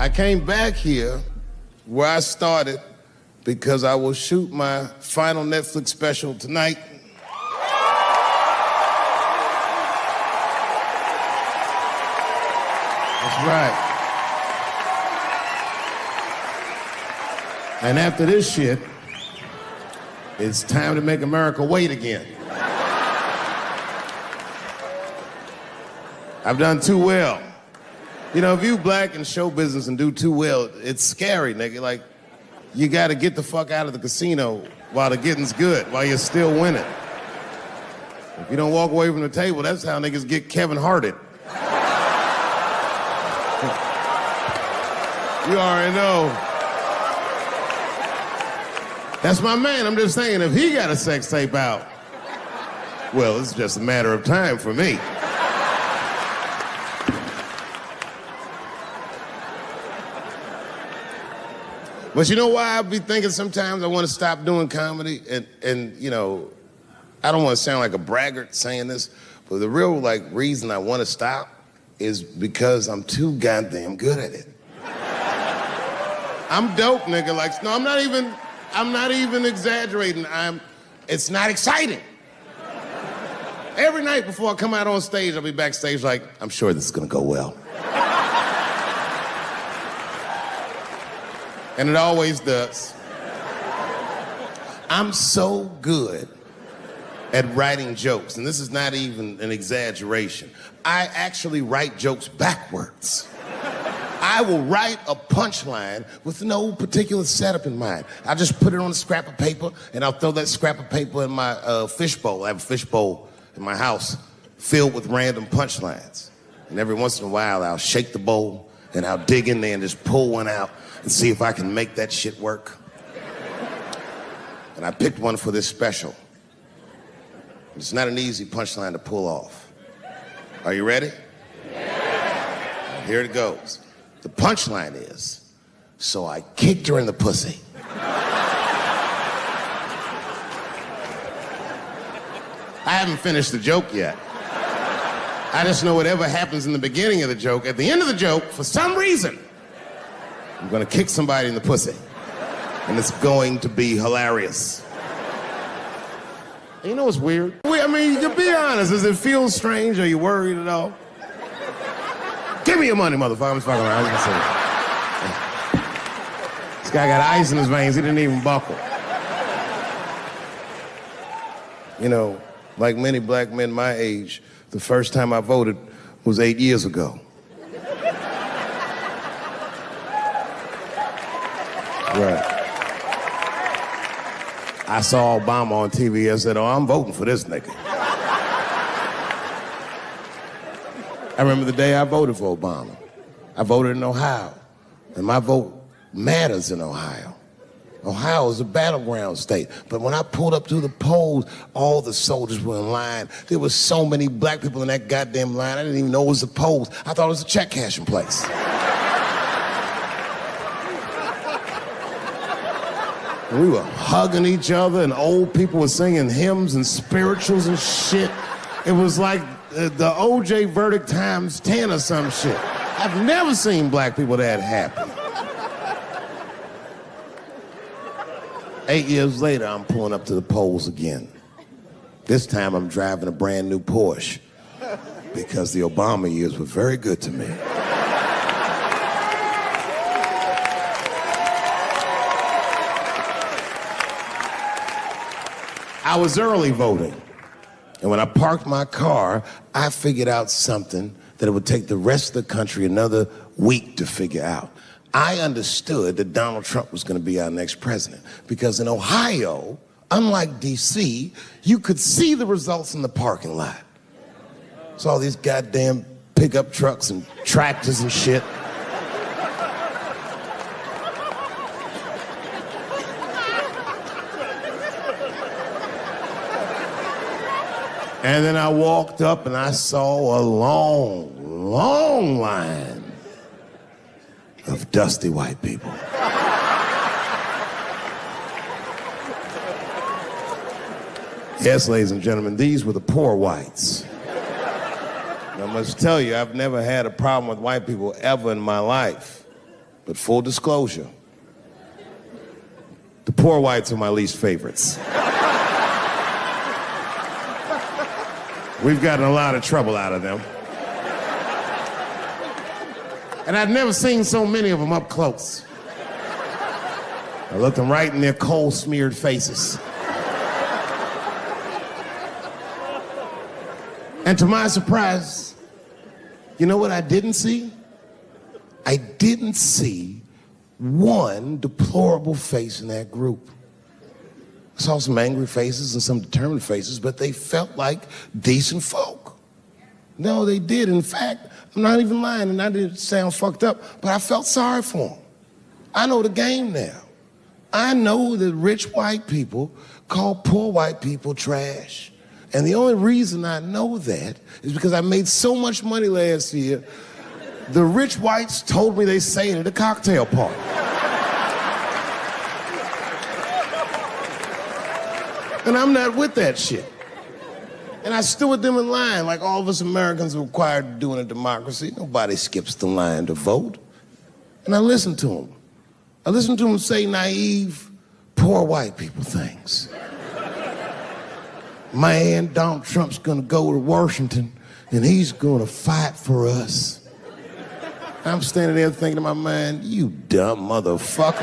I came back here where I started because I will shoot my final Netflix special tonight. That's right. And after this shit, it's time to make America wait again. I've done too well. You know, if you black in show business and do too well, it's scary, nigga. Like, you gotta get the fuck out of the casino while the getting's good, while you're still winning. If you don't walk away from the table, that's how niggas get Kevin Harted. You already know. That's my man. I'm just saying, if he got a sex tape out, well, it's just a matter of time for me. But you know why I be thinking sometimes I want to stop doing comedy? And you know, I don't want to sound like a braggart saying this, but the real reason I want to stop is because I'm too goddamn good at it. I'm dope, nigga. No, I'm not even exaggerating. It's not exciting. Every night before I come out on stage, I'll be backstage like, I'm sure this is gonna go well. And it always does. I'm so good at writing jokes, and this is not even an exaggeration. I actually write jokes backwards. I will write a punchline with no particular setup in mind. I just put it on a scrap of paper, and I'll throw that scrap of paper in my fishbowl. I have a fishbowl in my house filled with random punchlines. And every once in a while, I'll shake the bowl, and I'll dig in there and just pull one out and see if I can make that shit work. And I picked one for this special. It's not an easy punchline to pull off. Are you ready? Yeah. Here it goes. The punchline is, so I kicked her in the pussy. I haven't finished the joke yet. I just know whatever happens in the beginning of the joke, at the end of the joke, for some reason, I'm gonna kick somebody in the pussy. And it's going to be hilarious. And you know what's weird? I mean, to be honest, does it feel strange? Are you worried at all? Give me your money, motherfucker. I'm just fucking around. This guy got ice in his veins. He didn't even buckle. You know, like many black men my age, the first time I voted was 8 years ago. Right. I saw Obama on TV and said, oh, I'm voting for this nigga. I remember the day I voted for Obama. I voted in Ohio, and my vote matters in Ohio. Ohio is a battleground state, but when I pulled up to the polls, all the soldiers were in line. There were so many black people in that goddamn line, I didn't even know it was a polls. I thought it was a check cashing place. We were hugging each other, and old people were singing hymns and spirituals and shit. It was like the OJ verdict times 10 or some shit. I've never seen black people that happy. 8 years later, I'm pulling up to the polls again. This time, I'm driving a brand new Porsche because the Obama years were very good to me. I was early voting, and when I parked my car, I figured out something that it would take the rest of the country another week to figure out. I understood that Donald Trump was going to be our next president because in Ohio, unlike D.C., you could see the results in the parking lot. It's all these goddamn pickup trucks and tractors and shit. And then I walked up and I saw a long, long line of dusty white people. Yes, ladies and gentlemen, these were the poor whites. And I must tell you, I've never had a problem with white people ever in my life. But full disclosure, the poor whites are my least favorites. We've gotten a lot of trouble out of them. And I'd never seen so many of them up close. I looked them right in their coal-smeared faces. And to my surprise, you know what I didn't see? I didn't see one deplorable face in that group. I saw some angry faces and some determined faces, but they felt like decent folk. No, they did. In fact, I'm not even lying, and I didn't sound fucked up, but I felt sorry for them. I know the game now. I know that rich white people call poor white people trash. And the only reason I know that is because I made so much money last year, the rich whites told me they say it at a cocktail party. And I'm not with that shit. And I stood with them in line like all of us Americans are required to do in a democracy. Nobody skips the line to vote. And I listened to them. I listened to them say naive, poor white people things. Man, Donald Trump's gonna go to Washington and he's gonna fight for us. I'm standing there thinking in my mind, you dumb motherfucker.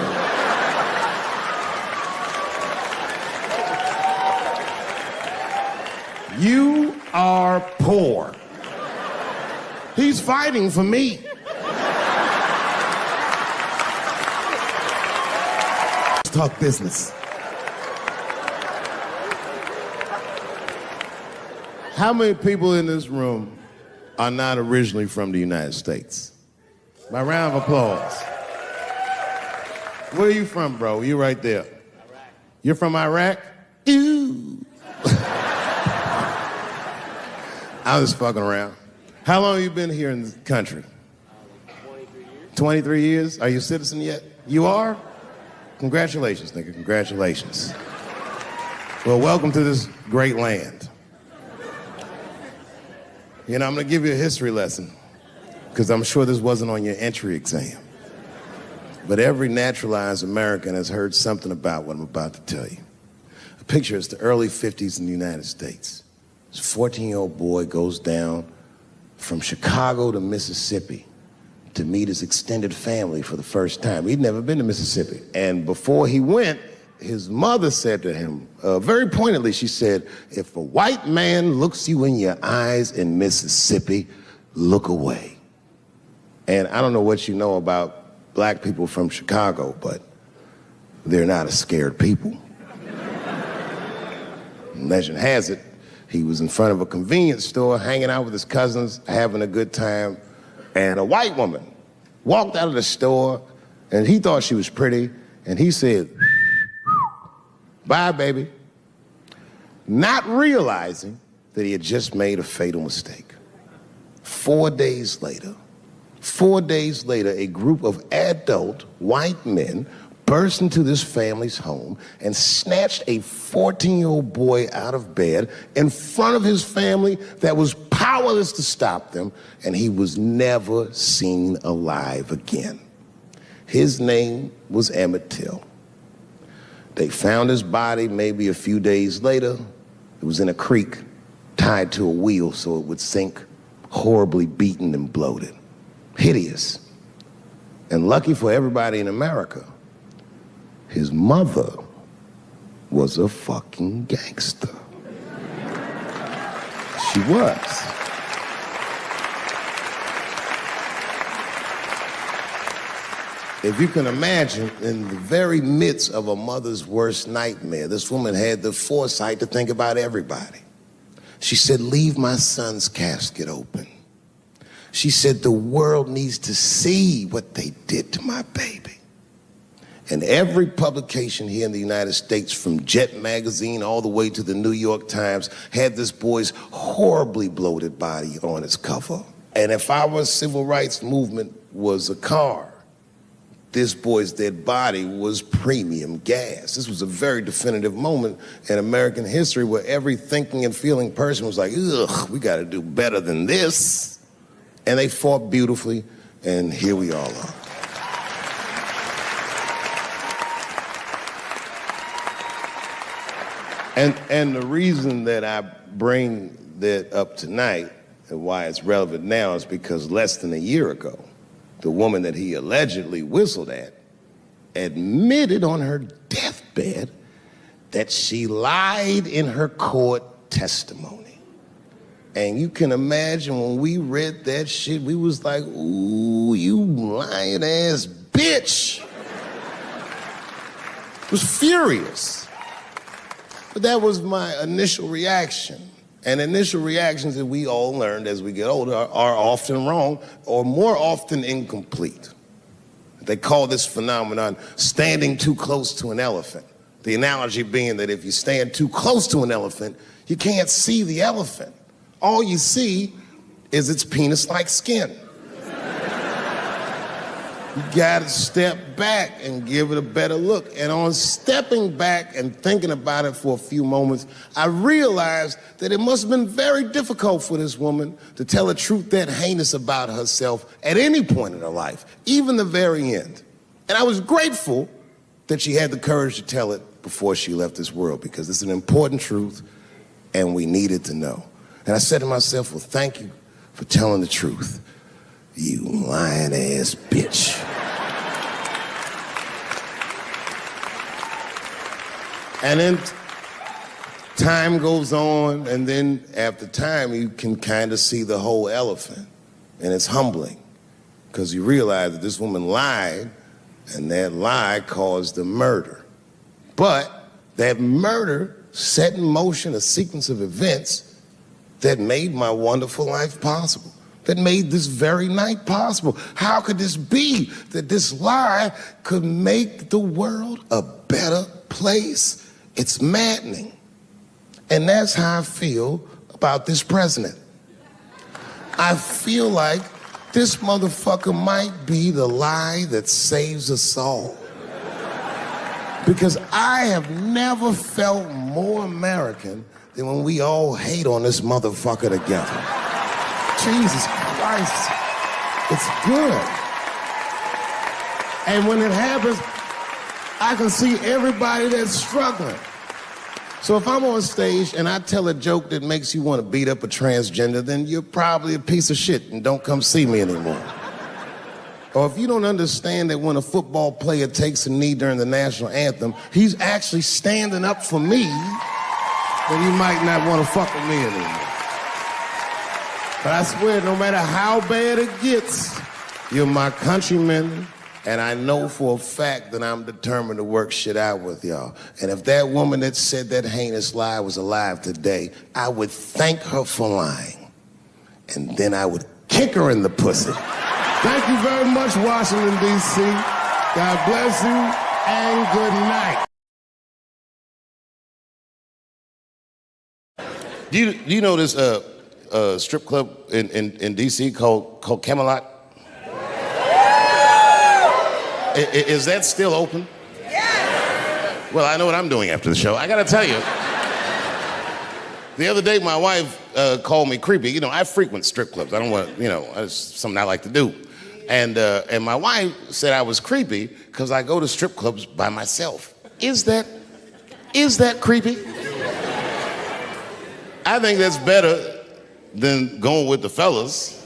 You are poor. He's fighting for me. Let's talk business. How many people in this room are not originally from the United States? My round of applause. Where are you from, bro? You right there. Iraq. You're from Iraq? Ew. I was fucking around. How long have you been here in the country? 23 years. 23 years? Are you a citizen yet? You are? Congratulations, nigga. Congratulations. Well, welcome to this great land. You know, I'm gonna give you a history lesson because I'm sure this wasn't on your entry exam. But every naturalized American has heard something about what I'm about to tell you. A picture is the early 50s in the United States. This 14-year-old boy goes down from Chicago to Mississippi to meet his extended family for the first time. He'd never been to Mississippi. And before he went, his mother said to him, very pointedly, she said, if a white man looks you in your eyes in Mississippi, look away. And I don't know what you know about black people from Chicago, but they're not a scared people. Legend has it, he was in front of a convenience store, hanging out with his cousins, having a good time, and a white woman walked out of the store, and he thought she was pretty, and he said, bye, baby, not realizing that he had just made a fatal mistake. 4 days later, a group of adult white men burst into this family's home and snatched a 14-year-old boy out of bed in front of his family that was powerless to stop them, and he was never seen alive again. His name was Emmett Till. They found his body maybe a few days later. It was in a creek, tied to a wheel so it would sink, horribly beaten and bloated. Hideous. And lucky for everybody in America, his mother was a fucking gangster. She was. If you can imagine, in the very midst of a mother's worst nightmare, this woman had the foresight to think about everybody. She said, leave my son's casket open. She said, the world needs to see what they did to my baby. And every publication here in the United States, from Jet Magazine all the way to the New York Times, had this boy's horribly bloated body on its cover. And if our civil rights movement was a car, this boy's dead body was premium gas. This was a very definitive moment in American history where every thinking and feeling person was like, ugh, we gotta do better than this. And they fought beautifully, and here we all are. And the reason that I bring that up tonight and why it's relevant now is because less than a year ago, the woman that he allegedly whistled at admitted on her deathbed that she lied in her court testimony. And you can imagine when we read that shit, we was like, ooh, you lying ass bitch. Was furious. But that was my initial reaction. And initial reactions that we all learned as we get older are often wrong or more often incomplete. They call this phenomenon standing too close to an elephant. The analogy being that if you stand too close to an elephant, you can't see the elephant. All you see is its penis-like skin. You gotta step back and give it a better look. And on stepping back and thinking about it for a few moments, I realized that it must have been very difficult for this woman to tell a truth that heinous about herself at any point in her life, even the very end. And I was grateful that she had the courage to tell it before she left this world, because it's an important truth and we needed to know. And I said to myself, well, thank you for telling the truth. You lying ass bitch. And then time goes on, and then after time, you can kind of see the whole elephant. And it's humbling, because you realize that this woman lied, and that lie caused the murder. But that murder set in motion a sequence of events that made my wonderful life possible, that made this very night possible. How could this be that this lie could make the world a better place? It's maddening. And that's how I feel about this president. I feel like this motherfucker might be the lie that saves us all. Because I have never felt more American than when we all hate on this motherfucker together. Jesus Christ, it's good. And when it happens, I can see everybody that's struggling. So if I'm on stage and I tell a joke that makes you want to beat up a transgender, then you're probably a piece of shit and don't come see me anymore. Or if you don't understand that when a football player takes a knee during the national anthem, he's actually standing up for me, then you might not want to fuck with me anymore. But I swear, no matter how bad it gets, you're my countrymen, and I know for a fact that I'm determined to work shit out with y'all. And if that woman that said that heinous lie was alive today, I would thank her for lying. And then I would kick her in the pussy. Thank you very much, Washington, D.C. God bless you, and good night. Do you know this strip club in D.C. called Camelot? Is that still open? Yes. Well, I know what I'm doing after the show. I gotta tell you. The other day, my wife called me creepy. You know, I frequent strip clubs. I don't want, it's something I like to do. And my wife said I was creepy because I go to strip clubs by myself. Is that creepy? I think that's better than going with the fellas.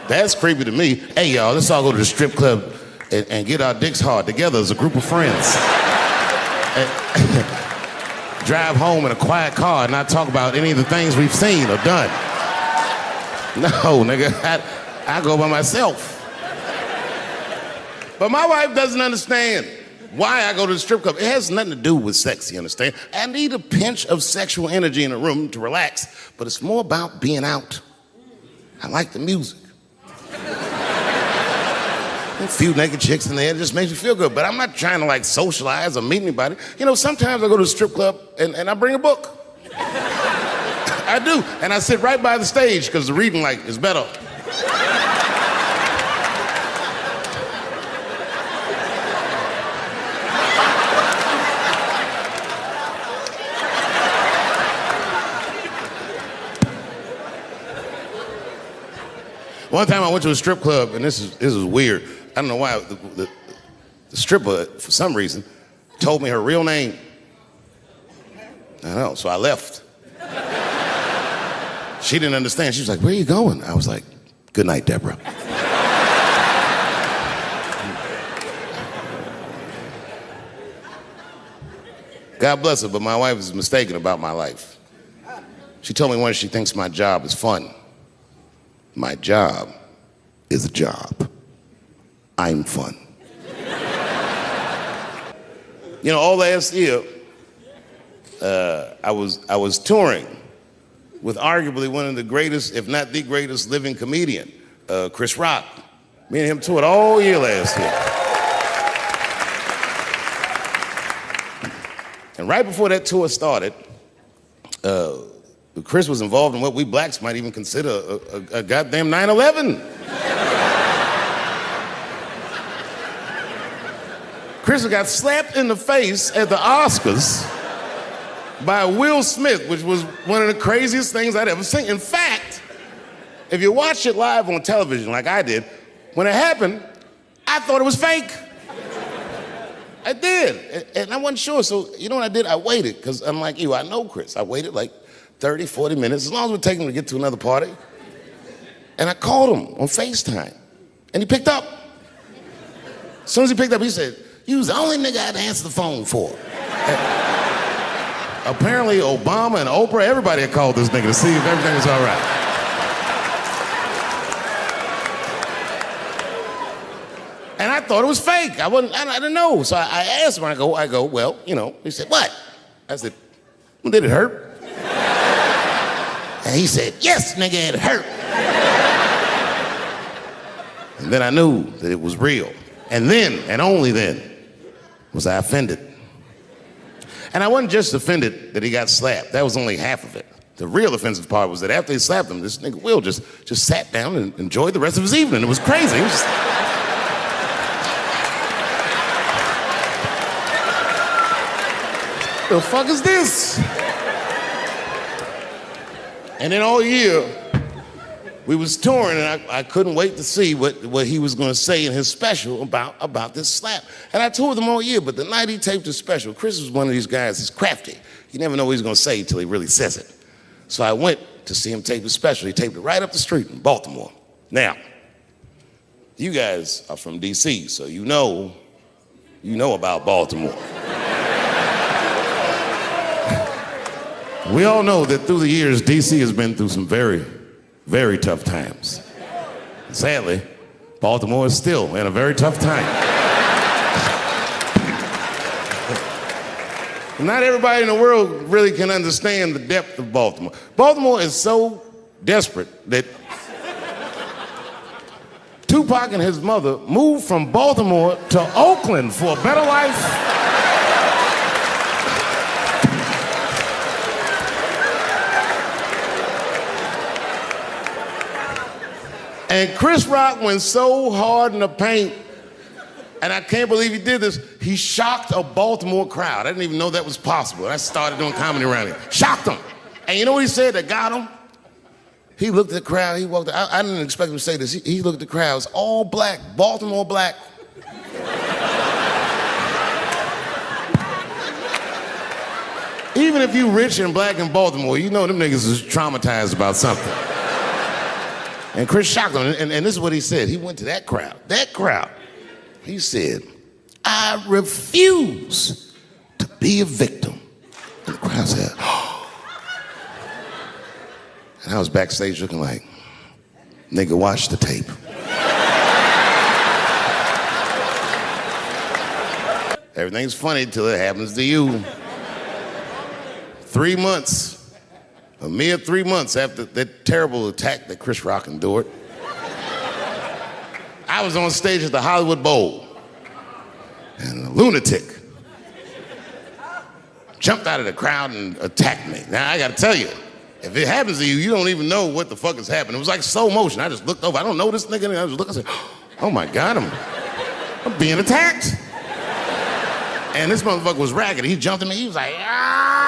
That's creepy to me. Hey, y'all, let's all go to the strip club and get our dicks hard together as a group of friends. Drive home in a quiet car and not talk about any of the things we've seen or done. No, nigga, I go by myself. But my wife doesn't understand why I go to the strip club. It has nothing to do with sex, you understand? I need a pinch of sexual energy in a room to relax, but it's more about being out. I like the music. A few naked chicks in there, it just makes me feel good. But I'm not trying to like socialize or meet anybody. You know, sometimes I go to the strip club and I bring a book. I do, and I sit right by the stage because the reading light is better. One time I went to a strip club, and this is weird. I don't know why. The stripper, for some reason, told me her real name. I know, so I left. She didn't understand. She was like, where are you going? I was like, good night, Deborah. God bless her, but my wife is mistaken about my life. She told me once she thinks my job is fun. My job is a job. I'm fun. You know, all last year, I was touring with arguably one of the greatest, if not the greatest, living comedian, Chris Rock. Me and him toured all year last year. And right before that tour started, Chris was involved in what we blacks might even consider a goddamn 9/11. Chris got slapped in the face at the Oscars by Will Smith, which was one of the craziest things I'd ever seen. In fact, if you watch it live on television like I did, when it happened, I thought it was fake. I did, and I wasn't sure, so you know what I did? I waited, because unlike you, I know Chris. I waited like 30, 40 minutes, as long as it would take him to get to another party. And I called him on FaceTime, and he picked up. As soon as he picked up, he said, "You was the only nigga I had to answer the phone for." Apparently, Obama and Oprah, everybody had called this nigga to see if everything was all right. And I thought it was fake. I didn't know. So I asked him, I go, well, you know. He said, what? I said, well, did it hurt? And he said, yes, nigga, it hurt. And then I knew that it was real. And then, and only then, was I offended. And I wasn't just offended that he got slapped. That was only half of it. The real offensive part was that after he slapped him, this nigga Will just sat down and enjoyed the rest of his evening. It was crazy. It was the fuck is this? And then all year, we was touring, and I couldn't wait to see what he was gonna say in his special about this slap. And I toured him all year, but the night he taped his special, Chris was one of these guys, he's crafty. You never know what he's gonna say until he really says it. So I went to see him tape his special. He taped it right up the street in Baltimore. Now, you guys are from DC, so you know about Baltimore. We all know that through the years, DC has been through some very, very tough times. Sadly, Baltimore is still in a very tough time. Not everybody in the world really can understand the depth of Baltimore. Baltimore is so desperate that Tupac and his mother moved from Baltimore to Oakland for a better life. And Chris Rock went so hard in the paint, and I can't believe he did this, he shocked a Baltimore crowd. I didn't even know that was possible. I started doing comedy around here. Shocked them. And you know what he said that got him? He looked at the crowd, he walked out. I didn't expect him to say this. He looked at the crowd, it was all black, Baltimore black. Even if you rich and black in Baltimore, you know them niggas is traumatized about something. And Chris shocked him, and this is what he said. He went to that crowd. He said, I refuse to be a victim. And the crowd said, oh. And I was backstage looking like, nigga, watch the tape. Everything's funny till it happens to you. 3 months. A mere 3 months after that terrible attack that Chris Rock endured, I was on stage at the Hollywood Bowl, and a lunatic jumped out of the crowd and attacked me. Now, I gotta tell you, if it happens to you, you don't even know what the fuck is happening. It was like slow motion. I just looked over. I don't know this nigga. And I just looked and said, oh my God, I'm being attacked. And this motherfucker was ragged. He jumped at me. He was like, ah!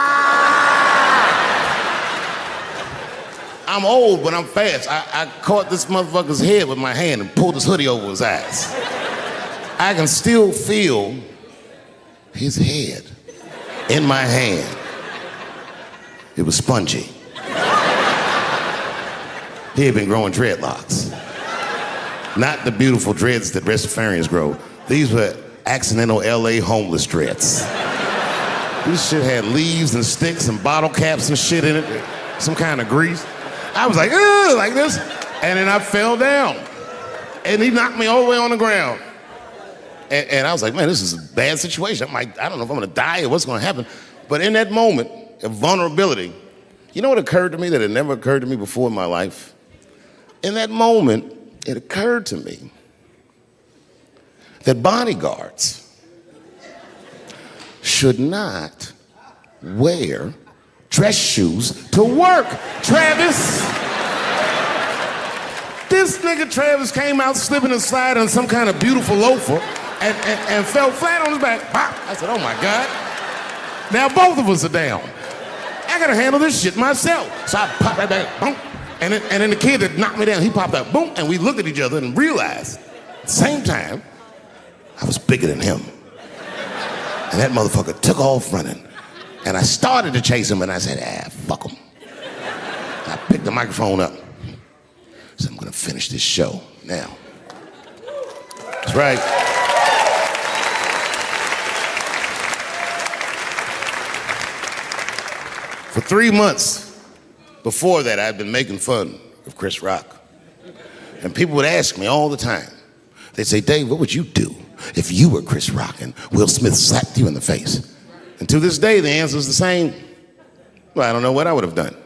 I'm old, but I'm fast. I caught this motherfucker's head with my hand and pulled his hoodie over his eyes. I can still feel his head in my hand. It was spongy. He had been growing dreadlocks. Not the beautiful dreads that Rastafarians grow. These were accidental LA homeless dreads. This shit had leaves and sticks and bottle caps and shit in it. Some kind of grease. I was like, ugh, like this. And then I fell down. And he knocked me all the way on the ground. And I was like, man, this is a bad situation. I'm like, I don't know if I'm gonna die or what's gonna happen. But in that moment of vulnerability, you know what occurred to me that had never occurred to me before in my life? In that moment, it occurred to me that bodyguards should not wear dress shoes to work. Travis! This nigga Travis came out slipping and sliding on some kind of beautiful loafer and fell flat on his back. Pop. I said, oh my God. Now both of us are down. I gotta handle this shit myself. So I popped right back, boom. And then the kid that knocked me down, he popped out, boom, and we looked at each other and realized at the same time, I was bigger than him. And that motherfucker took off running. And I started to chase him and I said, fuck him. I picked the microphone up. So I'm gonna finish this show now. That's right. For 3 months before that, I'd been making fun of Chris Rock. And people would ask me all the time. They'd say, Dave, what would you do if you were Chris Rock and Will Smith slapped you in the face? And to this day, the answer is the same. Well, I don't know what I would have done.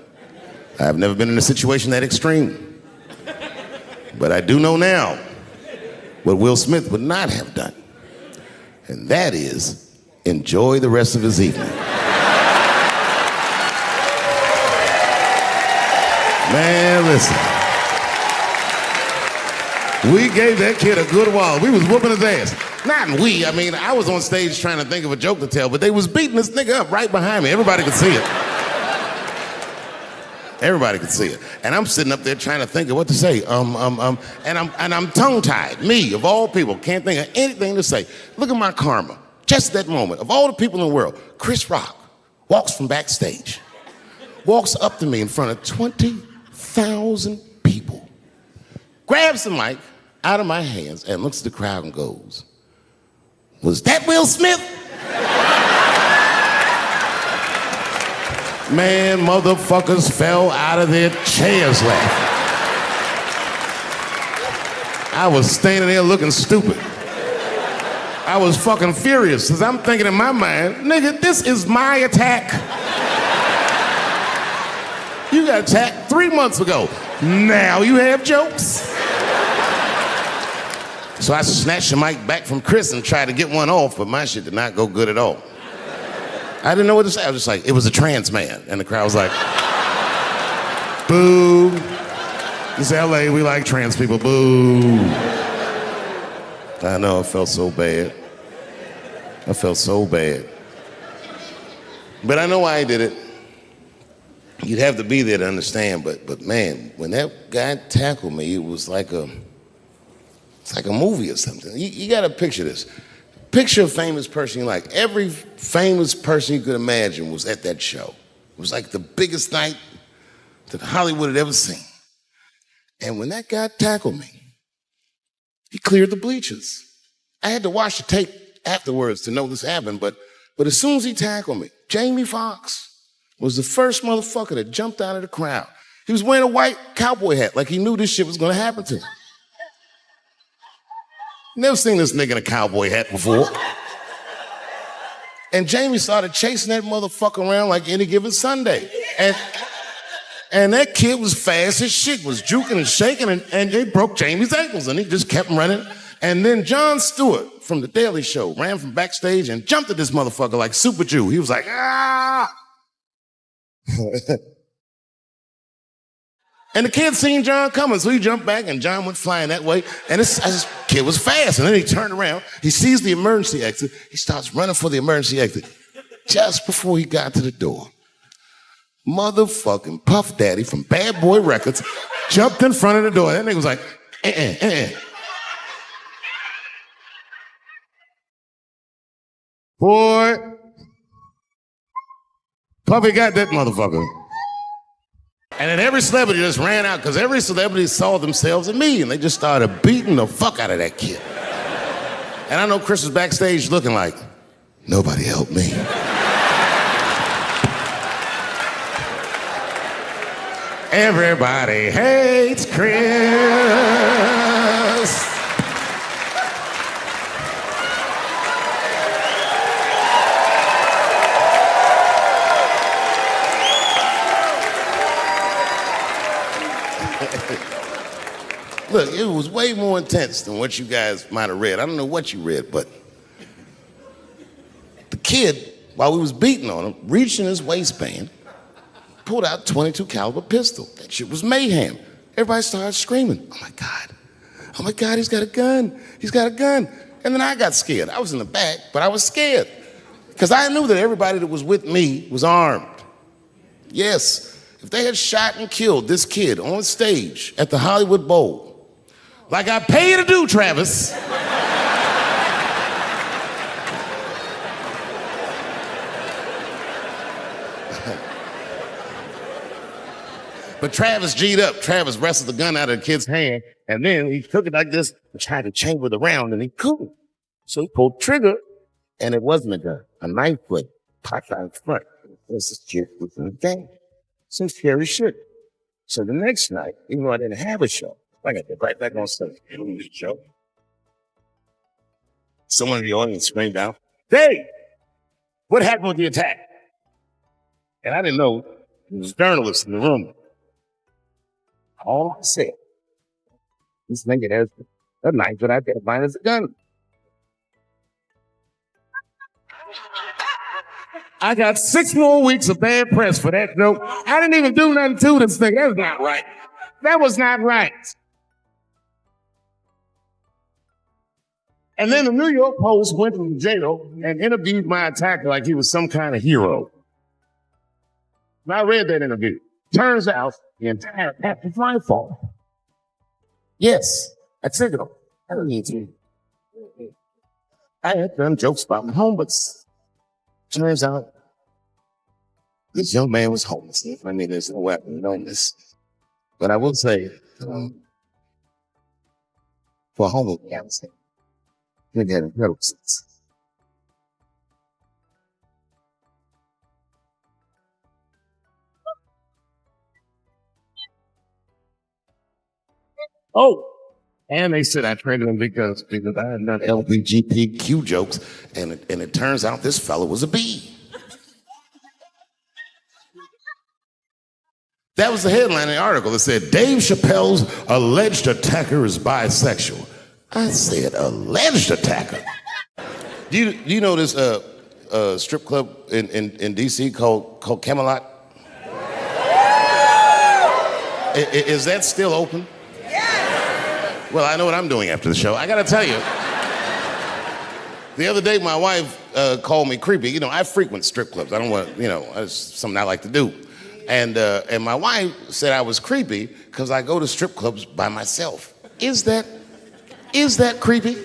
I've never been in a situation that extreme. But I do know now what Will Smith would not have done. And that is enjoy the rest of his evening. Man, listen. We gave that kid a good while. We was whooping his ass. Not we, I mean, I was on stage trying to think of a joke to tell, but they was beating this nigga up right behind me. Everybody could see it. Everybody could see it. And I'm sitting up there trying to think of what to say. And I'm tongue-tied. Me, of all people, can't think of anything to say. Look at my karma. Just that moment. Of all the people in the world, Chris Rock walks from backstage, walks up to me in front of 20,000 people, grabs the mic out of my hands and looks at the crowd and goes, was that Will Smith? Man, motherfuckers fell out of their chairs laughing. I was standing there looking stupid. I was fucking furious, because I'm thinking in my mind, nigga, this is my attack. You got attacked 3 months ago. Now you have jokes. So I snatched the mic back from Chris and tried to get one off, but my shit did not go good at all. I didn't know what to say. I was just like, it was a trans man. And the crowd was like, boo. This is LA, we like trans people, boo. I know, I felt so bad. I felt so bad. But I know why I did it. You'd have to be there to understand, but man, when that guy tackled me, it was like it's like a movie or something. You gotta picture this. Picture a famous person you like. Every famous person you could imagine was at that show. It was like the biggest night that Hollywood had ever seen. And when that guy tackled me, he cleared the bleachers. I had to watch the tape afterwards to know this happened, but as soon as he tackled me, Jamie Foxx was the first motherfucker that jumped out of the crowd. He was wearing a white cowboy hat like he knew this shit was gonna happen to him. Never seen this nigga in a cowboy hat before. And Jamie started chasing that motherfucker around like any given Sunday. And that kid was fast as shit, was juking and shaking, and they broke Jamie's ankles, and he just kept running. And then Jon Stewart from The Daily Show ran from backstage and jumped at this motherfucker like Super Jew. He was like, ah! And the kid seen John coming, so he jumped back, and John went flying that way. And this kid was fast, and then he turned around. He sees the emergency exit. He starts running for the emergency exit. Just before he got to the door, motherfucking Puff Daddy from Bad Boy Records jumped in front of the door. That nigga was like, Boy, Puffy got that motherfucker. And then every celebrity just ran out because every celebrity saw themselves in me and they just started beating the fuck out of that kid. And I know Chris was backstage looking like, nobody helped me. Everybody hates Chris. Look, it was way more intense than what you guys might have read. I don't know what you read, but the kid, while we was beating on him, reached in his waistband, pulled out a .22 caliber pistol. That shit was mayhem. Everybody started screaming, oh my God, he's got a gun, he's got a gun. And then I got scared. I was in the back, but I was scared because I knew that everybody that was with me was armed. Yes, if they had shot and killed this kid on stage at the Hollywood Bowl, like I pay you to do, Travis. But Travis G'd up. Travis wrestled the gun out of the kid's hand, and then he took it like this and tried to chamber the round, and he couldn't. So he pulled the trigger, and it wasn't a gun. A knife blade popped out in front. This kid was in the game. Some scary shit. So the next night, even though I didn't have a show, I got to get right back on stage. Show. Someone in the audience screamed out, Dave, what happened with the attack? And I didn't know there was journalists in the room. All I said, this nigga has a knife that I identified as a gun. I got 6 more weeks of bad press for that joke. I didn't even do nothing to this thing. That was not right. That was not right. And then the New York Post went to jail and interviewed my attacker like he was some kind of hero. And I read that interview. Turns out the entire attack was my fault. Yes, I triggered him. I don't need to. I had done jokes about my home, but turns out this young man was homeless. I mean, there's no weapon on this. But I will say, for a homeless guy, he had incredible sense. Oh, and they said I traded him because I had done LGBTQ jokes, and it turns out this fellow was a B. That was the headline in the article that said, Dave Chappelle's alleged attacker is bisexual. I said, alleged attacker? Do you know this strip club in D.C. called Camelot? Is that still open? Yes. Well, I know what I'm doing after the show. I gotta tell you, the other day my wife called me creepy. You know, I frequent strip clubs. I don't want, it's something I like to do. And my wife said I was creepy because I go to strip clubs by myself. Is that creepy?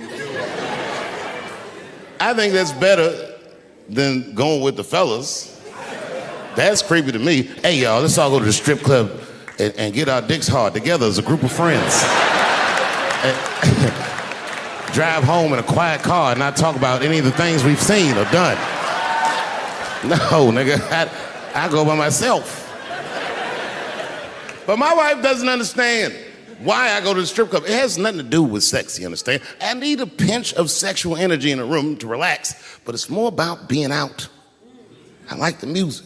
I think that's better than going with the fellas. That's creepy to me. Hey, y'all, let's all go to the strip club and get our dicks hard together as a group of friends. Drive home in a quiet car and not talk about any of the things we've seen or done. No, nigga, I go by myself. But my wife doesn't understand why I go to the strip club. It has nothing to do with sex, you understand? I need a pinch of sexual energy in a room to relax, but it's more about being out. I like the music.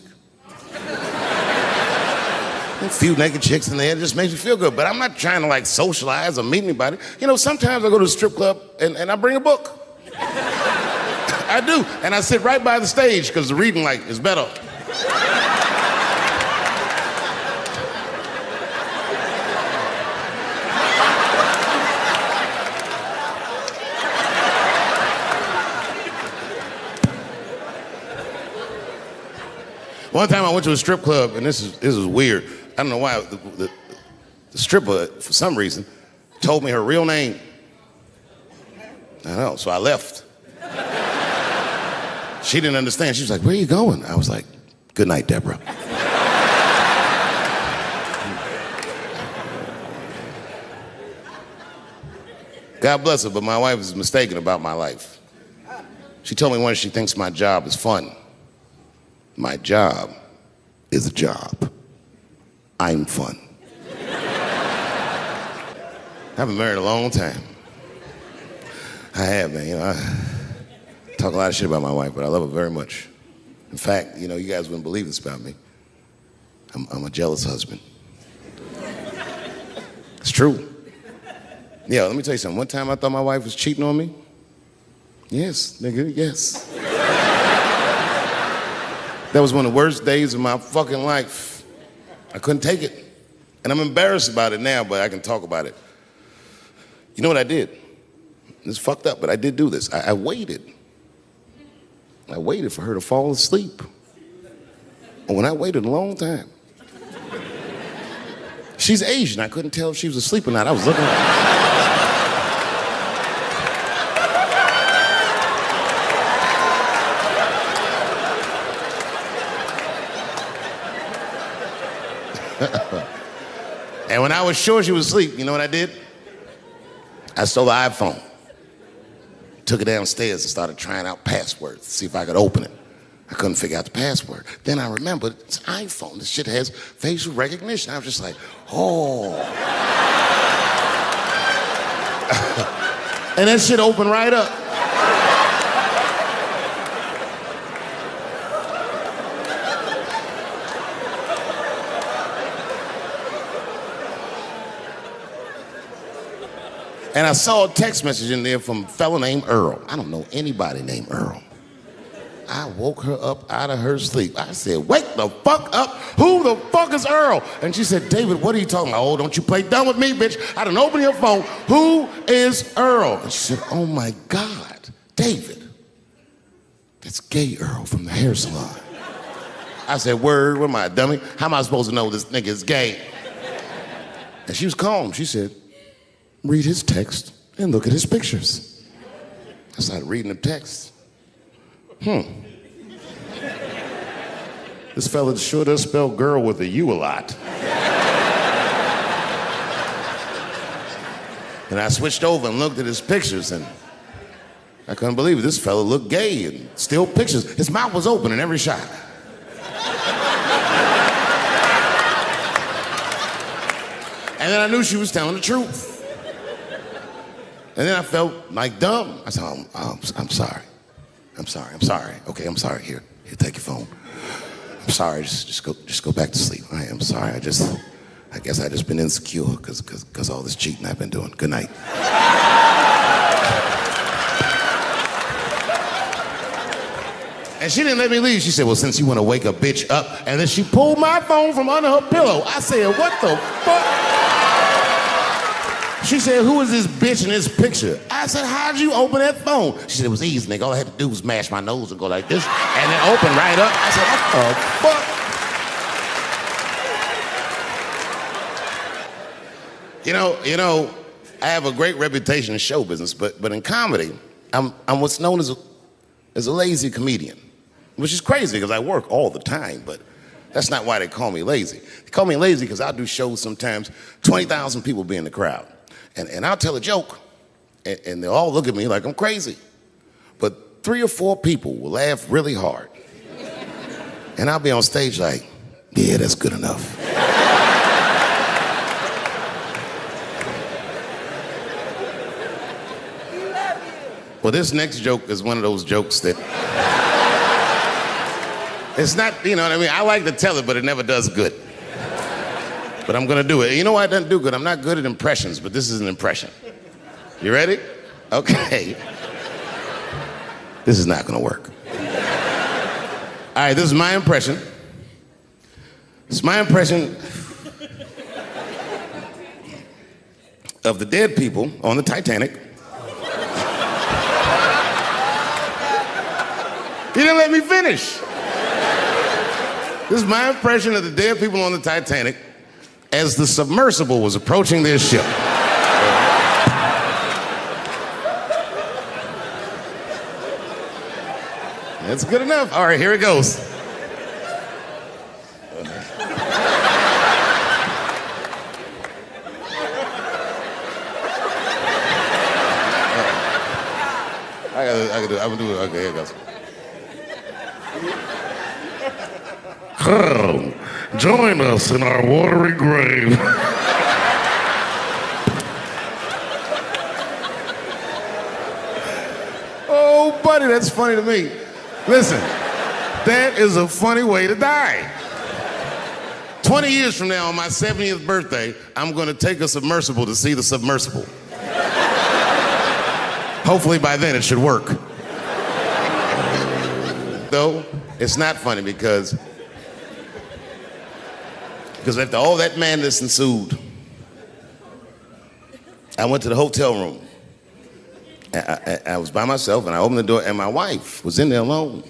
A few naked chicks in there, it just makes me feel good, but I'm not trying to like socialize or meet anybody. You know, sometimes I go to the strip club and I bring a book. I do, and I sit right by the stage because the reading light is better. One time I went to a strip club, and this is weird. I don't know why. The stripper, for some reason, told me her real name. I know, so I left. She didn't understand. She was like, where are you going? I was like, Good night, Deborah. God bless her, but my wife is mistaken about my life. She told me once she thinks my job is fun. My job is a job. I'm fun. I've been married a long time. I have, man. I talk a lot of shit about my wife, but I love her very much. In fact, you guys wouldn't believe this about me. I'm a jealous husband. It's true. Yeah, let me tell you something. One time I thought my wife was cheating on me. Yes, nigga, yes. That was one of the worst days of my fucking life. I couldn't take it. And I'm embarrassed about it now, but I can talk about it. You know what I did? It's fucked up, but I did do this. I waited. I waited for her to fall asleep. And when I waited a long time, she's Asian. I couldn't tell if she was asleep or not. I was looking at her. And when I was sure she was asleep, you know what I did? I stole the iPhone, took it downstairs and started trying out passwords to see if I could open it. I couldn't figure out the password. Then I remembered, it's an iPhone. This shit has facial recognition. I was just like, oh. And that shit opened right up. And I saw a text message in there from a fella named Earl. I don't know anybody named Earl. I woke her up out of her sleep. I said, wake the fuck up. Who the fuck is Earl? And she said, David, what are you talking about? Oh, don't you play dumb with me, bitch. I done opened your phone. Who is Earl? And she said, oh my God, David. That's gay Earl from the hair salon. I said, word, what am I, a dummy? How am I supposed to know this nigga is gay? And she was calm. She said, read his text and look at his pictures. I started reading the text. This fella sure does spell girl with a U a lot. And I switched over and looked at his pictures, and I couldn't believe it. This fella looked gay and still pictures. His mouth was open in every shot. And then I knew she was telling the truth. And then I felt like dumb. I said, I'm sorry. I'm sorry. Okay, I'm sorry. Here, take your phone. I'm sorry, just go back to sleep. I am sorry. I guess I just been insecure because all this cheating I've been doing. Good night. And she didn't let me leave. She said, well, since you want to wake a bitch up, and then she pulled my phone from under her pillow. I said, what the fuck? She said, who is this bitch in this picture? I said, how'd you open that phone? She said, it was easy, nigga. All I had to do was mash my nose and go like this, and it opened right up. I said, what the fuck? You know, I have a great reputation in show business, but in comedy, I'm what's known as a lazy comedian, which is crazy because I work all the time, but that's not why they call me lazy. They call me lazy because I'll do shows sometimes, 20,000 people be in the crowd. And I'll tell a joke, and they'll all look at me like I'm crazy. But 3 or 4 people will laugh really hard. And I'll be on stage like, yeah, that's good enough. Well, this next joke is one of those jokes that... It's not, you know what I mean? I like to tell it, but it never does good. But I'm gonna do it. You know why it doesn't do good? I'm not good at impressions, but this is an impression. You ready? Okay. This is not gonna work. All right, this is my impression. It's my impression of the dead people on the Titanic. You didn't let me finish. This is my impression of the dead people on the Titanic as the submersible was approaching their ship. That's good enough. All right, here it goes. I'm gonna do it. Okay, here it goes. Join us in our watery grave. Oh, buddy, that's funny to me. Listen, that is a funny way to die. 20 years from now, on my 70th birthday, I'm going to take a submersible to see the submersible. Hopefully by then it should work. Though, it's not funny because after all that madness ensued, I went to the hotel room. I was by myself and I opened the door and my wife was in there alone.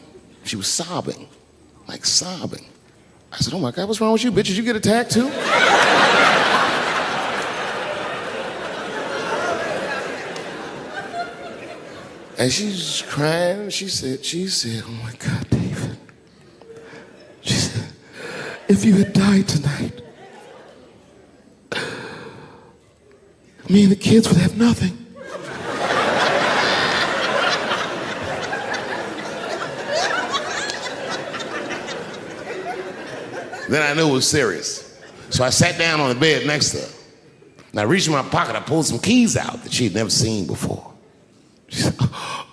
She was sobbing, like sobbing. I said, oh my God, what's wrong with you, bitch? Did you get attacked too? And she's crying. She said, oh my God, David. She said, if you had died tonight, me and the kids would have nothing. Then I knew it was serious. So I sat down on the bed next to her. And I reached in my pocket, I pulled some keys out that she had never seen before. She said, oh,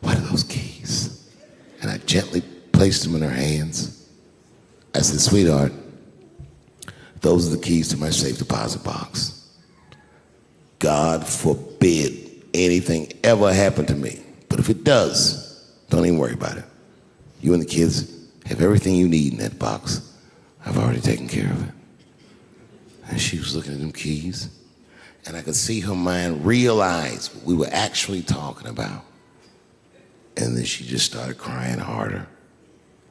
what are those keys? And I gently placed them in her hands. I said, sweetheart, those are the keys to my safe deposit box. God forbid anything ever happen to me. But if it does, don't even worry about it. You and the kids have everything you need in that box. I've already taken care of it. And she was looking at them keys, and I could see her mind realize what we were actually talking about. And then she just started crying harder.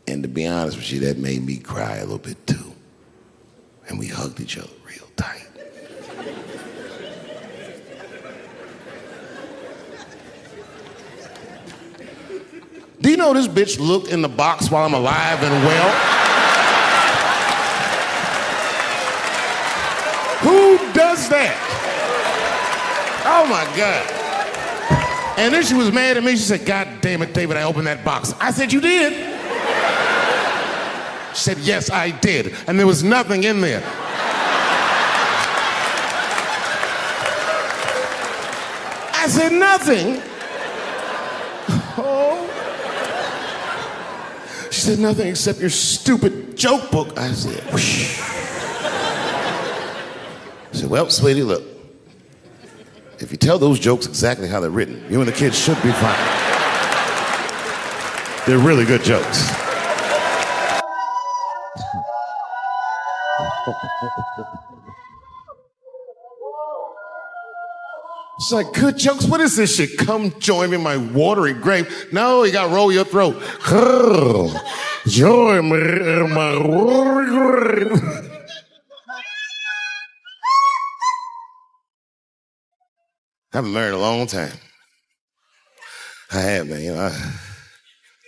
And to be honest with you, that made me cry a little bit too. And we hugged each other real tight. Do you know this bitch looked in the box while I'm alive and well? Who does that? Oh my God. And then she was mad at me. She said, God damn it, David, I opened that box. I said, you did? She said, yes, I did. And there was nothing in there. I said, nothing? Oh. She said, nothing except your stupid joke book. I said, whoosh. I said, well, sweetie, look. If you tell those jokes exactly how they're written, you and the kids should be fine. They're really good jokes. She's like, good jokes? What is this shit? Come join me in my watery grave. No, you gotta roll your throat. Join me in my watery grave. I've been married a long time. I have, man. You know, I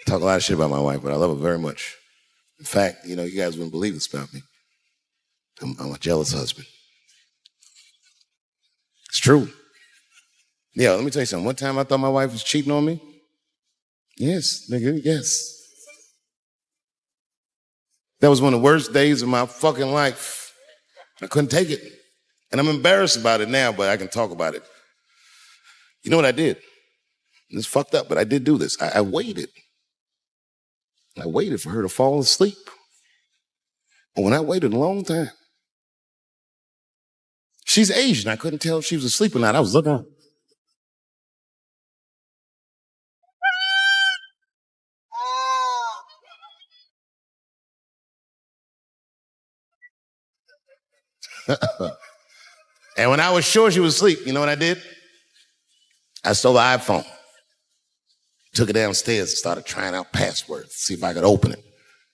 talk a lot of shit about my wife, but I love her very much. In fact, you know, you guys wouldn't believe this about me. I'm a jealous husband. It's true. Yeah, let me tell you something. One time I thought my wife was cheating on me. Yes, nigga, yes. That was one of the worst days of my fucking life. I couldn't take it. And I'm embarrassed about it now, but I can talk about it. You know what I did? It's fucked up, but I did do this. I waited. I waited for her to fall asleep. And when I waited a long time, she's Asian. I couldn't tell if she was asleep or not. I was looking. And when I was sure she was asleep, you know what I did? I stole the iPhone, took it downstairs, and started trying out passwords to see if I could open it.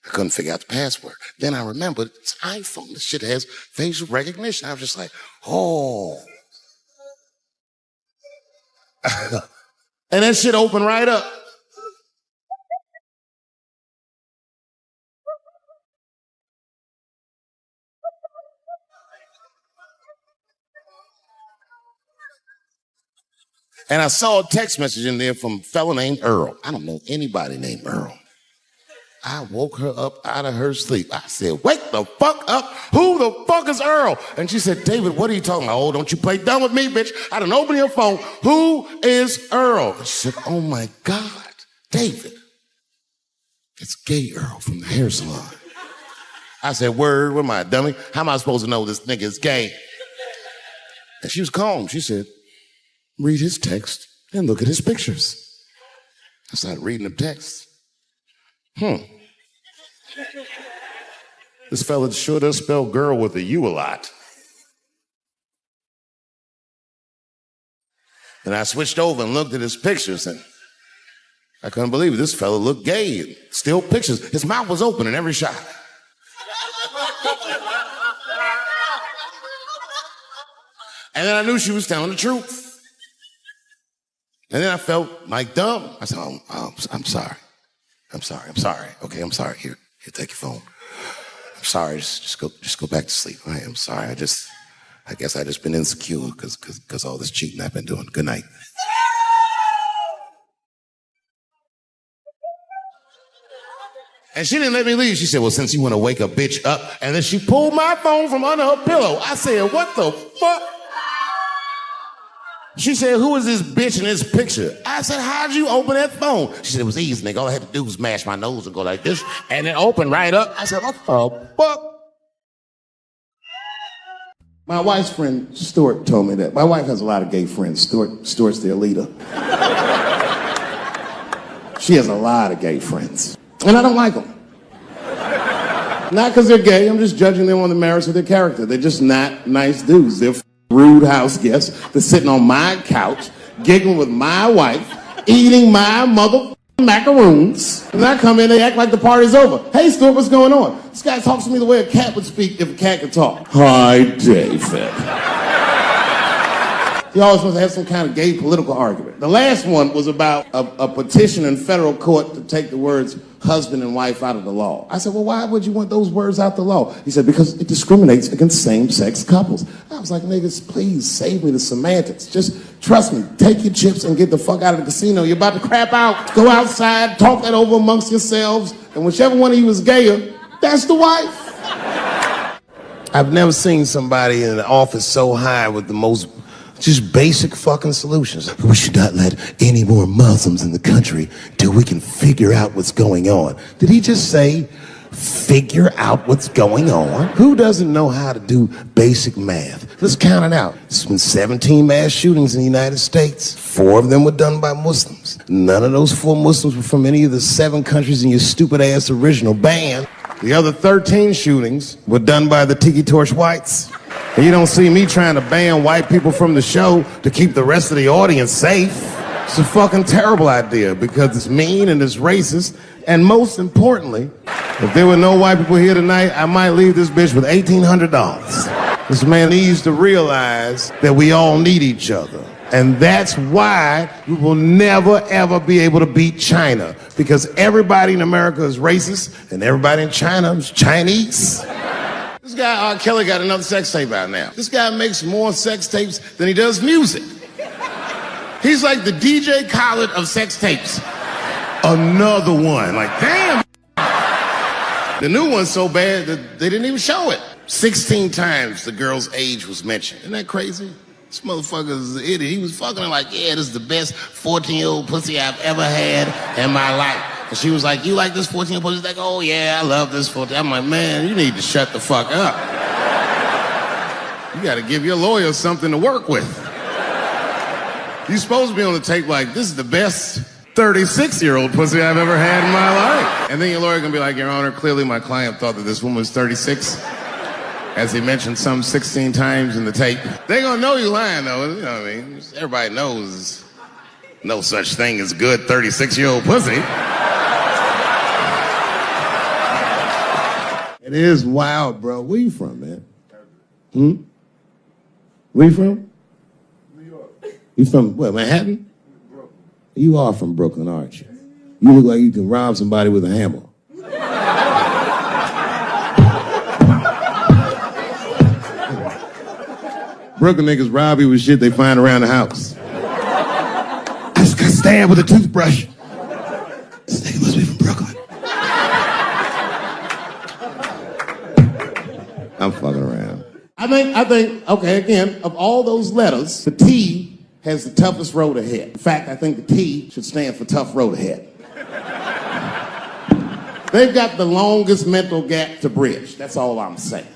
I couldn't figure out the password. Then I remembered it's iPhone. This shit has facial recognition. I was just like, oh. And that shit opened right up. And I saw a text message in there from a fella named Earl. I don't know anybody named Earl. I woke her up out of her sleep. I said, wake the fuck up. Who the fuck is Earl? And she said, David, what are you talking about? Oh, don't you play dumb with me, bitch. I done opened your phone. Who is Earl? And she said, oh my God, David. It's gay Earl from the hair salon. I said, word, what am I, dummy? How am I supposed to know this nigga is gay? And she was calm. She said, read his text and look at his pictures. I started reading the text. This fella sure does spell girl with a U a lot. And I switched over and looked at his pictures, and I couldn't believe it. This fella looked gay. Still pictures. His mouth was open in every shot. And then I knew she was telling the truth. And then I felt like dumb. I said, I'm sorry. I'm sorry. Okay, I'm sorry. Here, take your phone. I'm sorry. Just go back to sleep. I'm sorry. I guess I just been insecure because all this cheating I've been doing. Good night. And she didn't let me leave. She said, well, since you want to wake a bitch up. And then she pulled my phone from under her pillow. I said, what the fuck? She said, who is this bitch in this picture? I said, how'd you open that phone? She said, it was easy, nigga. All I had to do was mash my nose and go like this, and it opened right up. I said, what the fuck? My wife's friend, Stuart, told me that. My wife has a lot of gay friends. Stuart's their leader. She has a lot of gay friends. And I don't like them. Not because they're gay. I'm just judging them on the merits of their character. They're just not nice dudes. They're rude house guests. They're sitting on my couch, giggling with my wife, eating my macaroons. And I come in, they act like the party's over. Hey, Stuart, what's going on? This guy talks to me the way a cat would speak if a cat could talk. Hi, David. He always wants to have some kind of gay political argument. The last one was about a petition in federal court to take the words husband and wife out of the law. I said, well, why would you want those words out the law? He said, because it discriminates against same-sex couples. I was like, niggas, please save me the semantics. Just trust me, take your chips and get the fuck out of the casino. You're about to crap out. Go outside, talk that over amongst yourselves, and whichever one of you is gayer, that's the wife. I've never seen somebody in an office so high with the most just basic fucking solutions. We should not let any more Muslims in the country till we can figure out what's going on. Did he just say, figure out what's going on? Who doesn't know how to do basic math? Let's count it out. There's been 17 mass shootings in the United States. 4 of them were done by Muslims. None of those 4 Muslims were from any of the 7 countries in your stupid ass original band. The other 13 shootings were done by the Tiki Torch whites. And you don't see me trying to ban white people from the show to keep the rest of the audience safe. It's a fucking terrible idea because it's mean and it's racist. And most importantly, if there were no white people here tonight, I might leave this bitch with $1,800. This man needs to realize that we all need each other. And that's why we will never, ever be able to beat China. Because everybody in America is racist and everybody in China is Chinese. This guy, R. Kelly, got another sex tape out now. This guy makes more sex tapes than he does music. He's like the DJ Khaled of sex tapes. Another one. Like, damn. The new one's so bad that they didn't even show it. 16 times the girl's age was mentioned. Isn't that crazy? This motherfucker's an idiot. He was fucking her like, yeah, this is the best 14-year-old pussy I've ever had in my life. And she was like, you like this 14-year-old pussy? He's like, oh yeah, I love this 14. I'm like, man, you need to shut the fuck up. You gotta give your lawyer something to work with. You're supposed to be on the tape like, this is the best 36-year-old pussy I've ever had in my life. And then your lawyer gonna be like, Your Honor, clearly my client thought that this woman was 36. As he mentioned some 16 times in the tape. They gonna know you lying though, you know what I mean? Everybody knows no such thing as good 36-year-old pussy. It is wild, bro. Where you from, man? Where you from? New York. You from, what, Manhattan? Brooklyn. You are from Brooklyn, aren't you? You look like you can rob somebody with a hammer. Brooklyn niggas rob you with shit they find around the house. just got stabbed with a toothbrush. This nigga must be from Brooklyn. I'm fucking around. I think, okay, again, of all those letters, the T has the toughest road ahead. In fact, I think the T should stand for tough road ahead. They've got the longest mental gap to bridge. That's all I'm saying.